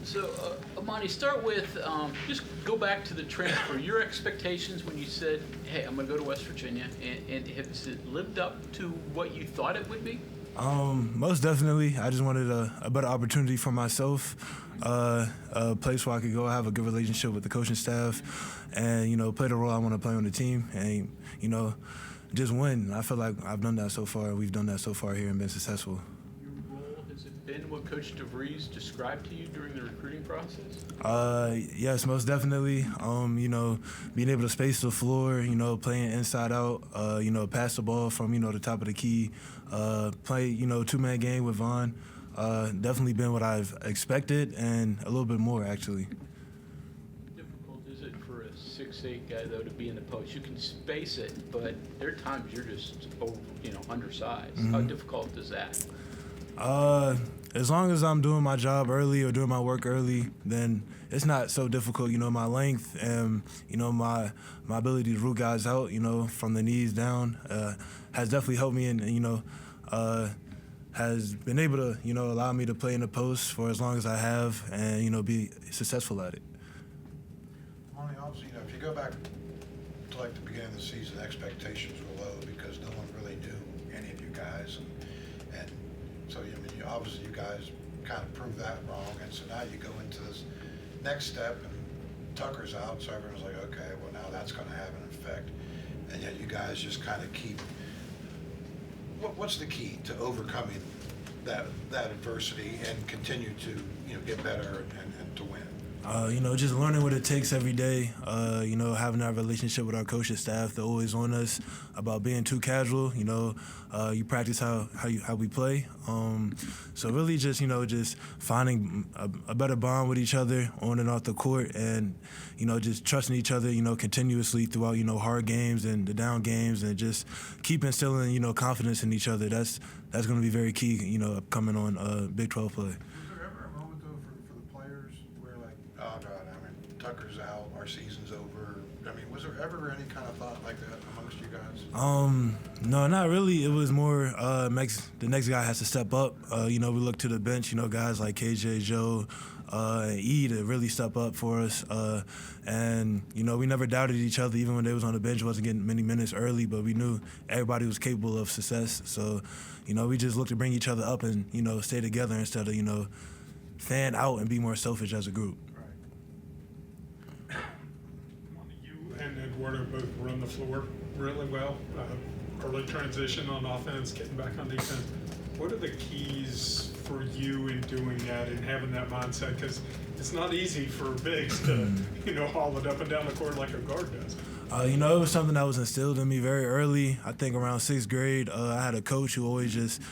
So, Amani, start with just go back to the transfer. Your expectations when you said, "Hey, I'm going to go to West Virginia," and has it lived up to what you thought it would be? Most definitely. I just wanted a better opportunity for myself, a place where I could go have a good relationship with the coaching staff, and play the role I want to play on the team, and just win. I feel like I've done that so far. We've done that so far here and been successful. Your role, has it been what Coach DeVries described to you during the recruiting process? Yes, most definitely. Being able to space the floor, playing inside out, pass the ball from, the top of the key, play, two-man game with Vaughn. Definitely been what I've expected and a little bit more, actually. Difficult is it for a 6'8" guy, though, to be in the post? You can space it, but there are times you're just, undersized. Mm-hmm. How difficult is that? As long as I'm doing my job early or doing my work early, then it's not so difficult. My length and, my ability to root guys out, from the knees down, has definitely helped me and, has been able to, allow me to play in the post for as long as I have and, be successful at it. Monty, obviously, if you go back to like the beginning of the season, expectations were low because no one really knew any of you guys. And so, obviously you guys kind of proved that wrong. And so now you go into this next step and Tucker's out. So everyone's like, okay, well now that's going to have an effect. And yet you guys just kind of keep, what's the key to overcoming that adversity and continue to, get better and to win? Just learning what it takes every day, having that relationship with our coaching staff. They're always on us about being too casual. You practice how we play. So really just, just finding a better bond with each other on and off the court and, just trusting each other, continuously throughout, hard games and the down games and just keep instilling, confidence in each other. That's going to be very key, coming on Big 12 play. Tucker's out, our season's over. Was there ever any kind of thought like that amongst you guys? No, not really. It was more the next guy has to step up. We look to the bench, guys like KJ, Joe, and E to really step up for us. And, we never doubted each other, even when they was on the bench, wasn't getting many minutes early, but we knew everybody was capable of success. So, we just looked to bring each other up and, stay together instead of, fan out and be more selfish as a group. And Eduardo both run the floor really well. Early transition on offense, getting back on defense. What are the keys for you in doing that and having that mindset? Because it's not easy for bigs to, haul it up and down the court like a guard does. It was something that was instilled in me very early. I think around 6th grade, I had a coach who always just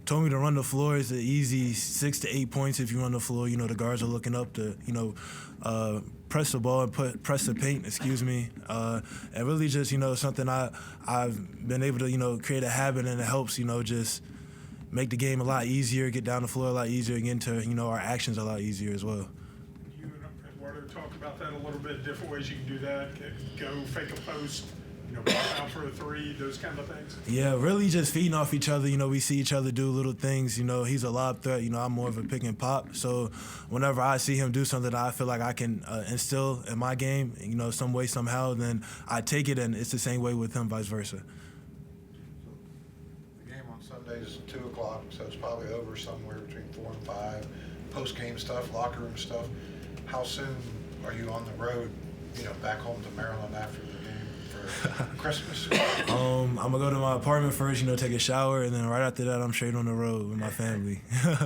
told me to run the floor. It's an easy 6 to 8 points if you run the floor. The guards are looking up to, press the ball and press the paint, and really just, something I've been able to, create a habit, and it helps, just make the game a lot easier, get down the floor a lot easier, and get into, our actions a lot easier as well. You and Eduardo talk about that a little bit, different ways you can do that, go fake a post, pop out for a three, those kind of things? Yeah, really just feeding off each other. We see each other do little things. He's a lob threat. I'm more of a pick and pop. So whenever I see him do something that I feel like I can instill in my game, some way, somehow, then I take it, and it's the same way with him, vice versa. So the game on Sunday is 2 o'clock, so it's probably over somewhere between 4 and 5. Post-game stuff, locker room stuff. How soon are you on the road, back home to Maryland after the game? Christmas? I'm gonna go to my apartment first, take a shower, and then right after that, I'm straight on the road with my family. 68,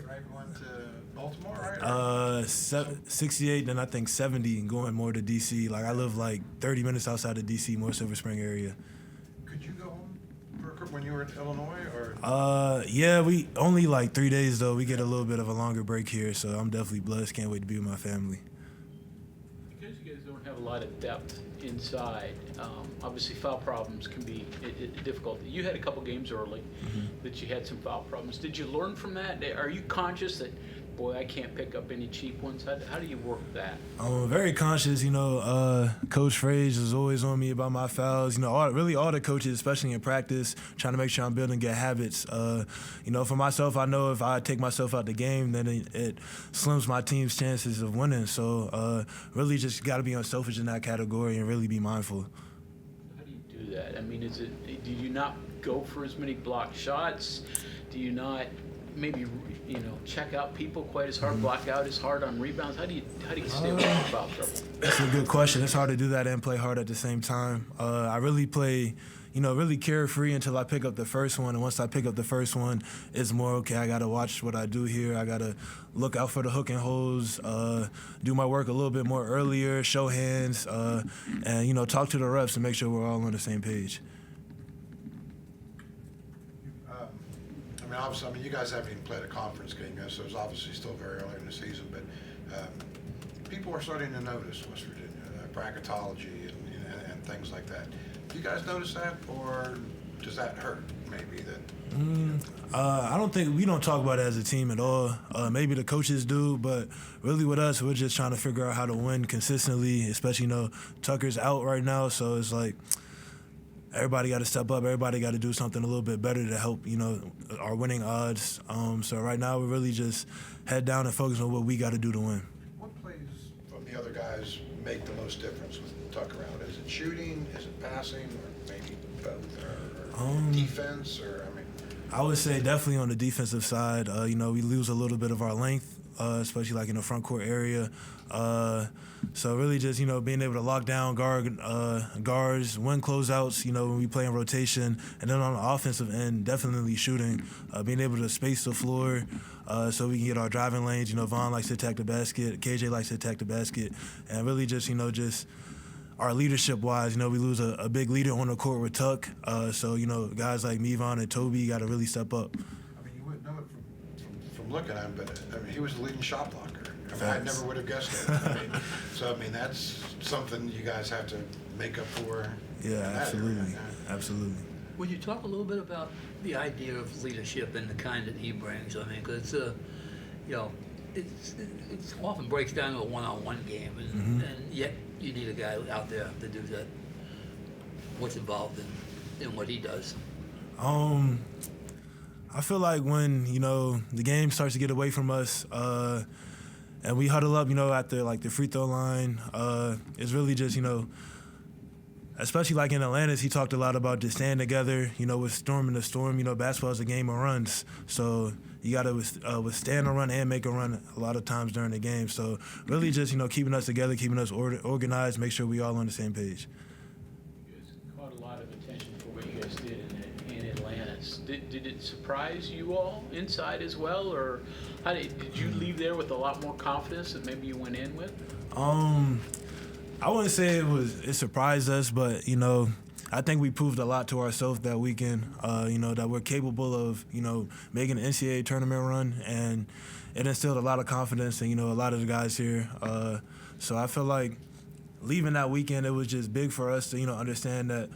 right? Going to Baltimore, right? 68, then I think 70, going more to D.C. Like, I live like 30 minutes outside of D.C., more Silver Spring area. Could you go home when you were in Illinois, or? Yeah, we only like 3 days, though. We get a little bit of a longer break here, so I'm definitely blessed. Can't wait to be with my family. Because you guys don't have a lot of depth inside, obviously foul problems can be difficult. You had a couple games early that you had some foul problems. Did you learn from that? Are you conscious that boy, I can't pick up any cheap ones? How do you work that? I'm very conscious, Coach Frage is always on me about my fouls. All the coaches, especially in practice, trying to make sure I'm building good habits. For myself, I know if I take myself out the game, then it slims my team's chances of winning. So really just got to be unselfish in that category and really be mindful. How do you do that? I mean, do you not go for as many blocked shots? Do you not maybe check out people quite as hard, block out as hard on rebounds? How do you stay away from foul trouble? That's a good question. It's hard to do that and play hard at the same time. I really play, really carefree until I pick up the first one. And once I pick up the first one, it's more, okay, I got to watch what I do here. I got to look out for the hook and holds, do my work a little bit more earlier, show hands, and, talk to the refs and make sure we're all on the same page. Obviously, you guys haven't even played a conference game yet, so it's obviously still very early in the season, but people are starting to notice West Virginia, bracketology and things like that. Do you guys notice that, or does that hurt, maybe? I don't think we don't talk about it as a team at all. Maybe the coaches do, but really with us, we're just trying to figure out how to win consistently, especially, Tucker's out right now, so it's like, everybody got to step up. Everybody got to do something a little bit better to help, our winning odds. So right now, we're really just head down and focus on what we got to do to win. What plays from the other guys make the most difference with Tucker out? Is it shooting? Is it passing? Or maybe both? Or defense? I would say definitely on the defensive side. We lose a little bit of our length, especially like in the front court area. So really just, being able to lock down guards, win closeouts, when we play in rotation. And then on the offensive end, definitely shooting, being able to space the floor so we can get our driving lanes. Vaughn likes to attack the basket. KJ likes to attack the basket. And really just, just our leadership-wise, we lose a big leader on the court with Tuck. So, guys like me, Vaughn, and Toby got to really step up. You wouldn't know it from looking at him, but he was the leading shot blocker. I never would have guessed it. That's something you guys have to make up for. Yeah, absolutely. Absolutely. Would you talk a little bit about the idea of leadership and the kind that he brings? Because it often breaks down to a one-on-one game, and yet you need a guy out there to do that. What's involved in what he does? I feel like when the game starts to get away from us, and we huddle up, at the free throw line, it's really just especially like in Atlanta, he talked a lot about just staying together, with storming the storm. Basketball is a game of runs. So you got to withstand a run and make a run a lot of times during the game. So really just, keeping us together, keeping us organized, make sure we all on the same page. You guys caught a lot of attention for what you guys did in Atlanta. Did it surprise you all inside as well? Or did you leave there with a lot more confidence that maybe you went in with? I wouldn't say it surprised us, but I think we proved a lot to ourselves that weekend. That we're capable of making an NCAA tournament run, and it instilled a lot of confidence in a lot of the guys here. So I feel like leaving that weekend, it was just big for us to understand that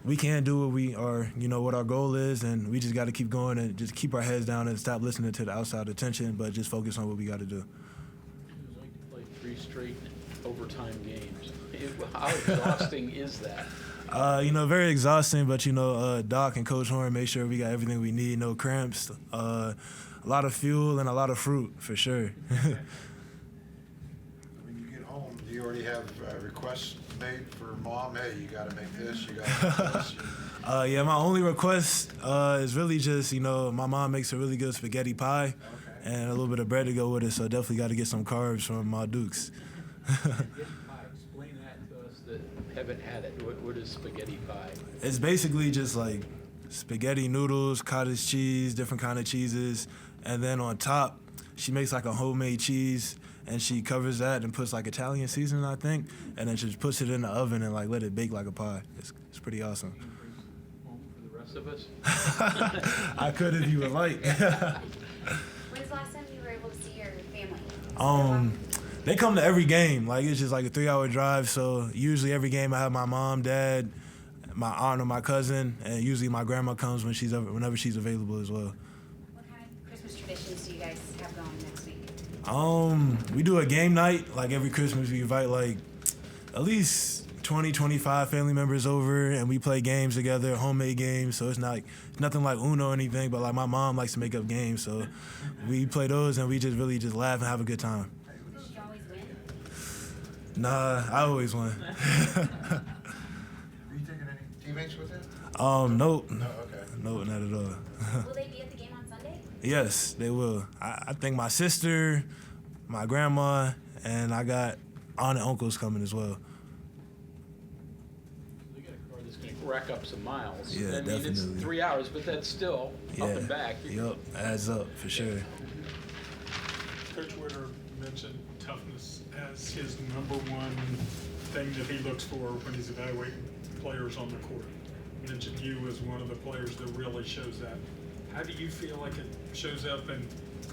we can do what we are, what our goal is, and we just got to keep going and just keep our heads down and stop listening to the outside attention, but just focus on what we got to do. It was like to play 3 straight overtime games. How exhausting is that? Very exhausting, but Doc and Coach Horn made sure we got everything we need, no cramps, a lot of fuel and a lot of fruit for sure. When you get home, do you already have requests made for mom? Hey, you got to make this, you got to make this. Yeah, my only request is really just, my mom makes a really good spaghetti pie and a little bit of bread to go with it, so definitely got to get some carbs from my Dukes. Explain that to us that haven't had it. What is spaghetti pie? It's basically just like spaghetti noodles, cottage cheese, different kind of cheeses, and then on top, she makes like a homemade cheese, and she covers that and puts like Italian seasoning, I think, and then she just puts it in the oven and like let it bake like a pie. It's pretty awesome. Home for the rest of us? I could if you would like. When's the last time you were able to see your family? They come to every game. Like, it's just like a 3-hour drive. So usually every game I have my mom, dad, my aunt or my cousin, and usually my grandma comes whenever she's available as well. What kind of Christmas traditions do you guys have going next week? We do a game night. Like every Christmas, we invite like at least 20, 25 family members over, and we play games together, homemade games. So it's not nothing like Uno or anything, but like my mom likes to make up games, so we play those and we just really just laugh and have a good time. Does she always win? Nah, I always win. Have you taken any teammates with him? Nope. No, okay. No, not at all. Will they be at the game on Sunday? Yes, they will. I think my sister, my grandma, and I got aunt and uncles coming as well. They got a car that's going to rack up some miles. Yeah, I mean, definitely. it's 3 hours, but that's still up and back. Yep, adds up for sure. Coach Witter mentioned toughness as his number one thing that he looks for when he's evaluating players on the court. He mentioned you as one of the players that really shows that. How do you feel like it shows up, and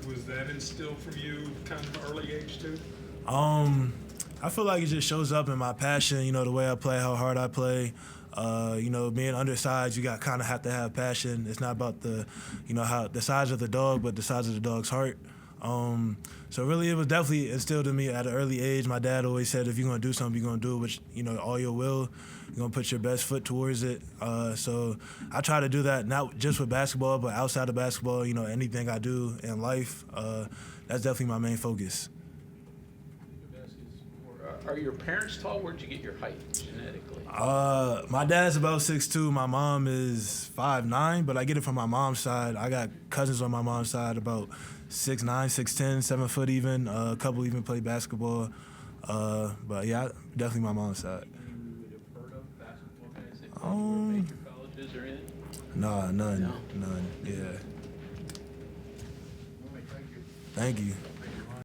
was that instilled from you kind of early age too? I feel like it just shows up in my passion, you know, the way I play, how hard I play. You know, being undersized, you kind of have to have passion. It's not about the, you know, how the size of the dog, but the size of the dog's heart. So really, it was definitely instilled in me at an early age. My dad always said, if you're gonna do something, you're gonna do it with, you know, all your will. You're gonna put your best foot towards it. So I try to do that, not just with basketball, but outside of basketball. You know, anything I do in life, that's definitely my main focus. Are your parents tall? Where'd you get your height genetically? My dad's about 6'2". My mom is 5'9", but I get it from my mom's side. I got cousins on my mom's side about 6'9", 6'10", 7 foot even. A couple even play basketball. But yeah, definitely my mom's side. You would have heard of basketball guys that played for major colleges or anything? Nah, none. No. None. Yeah. All right, thank you. Thank you.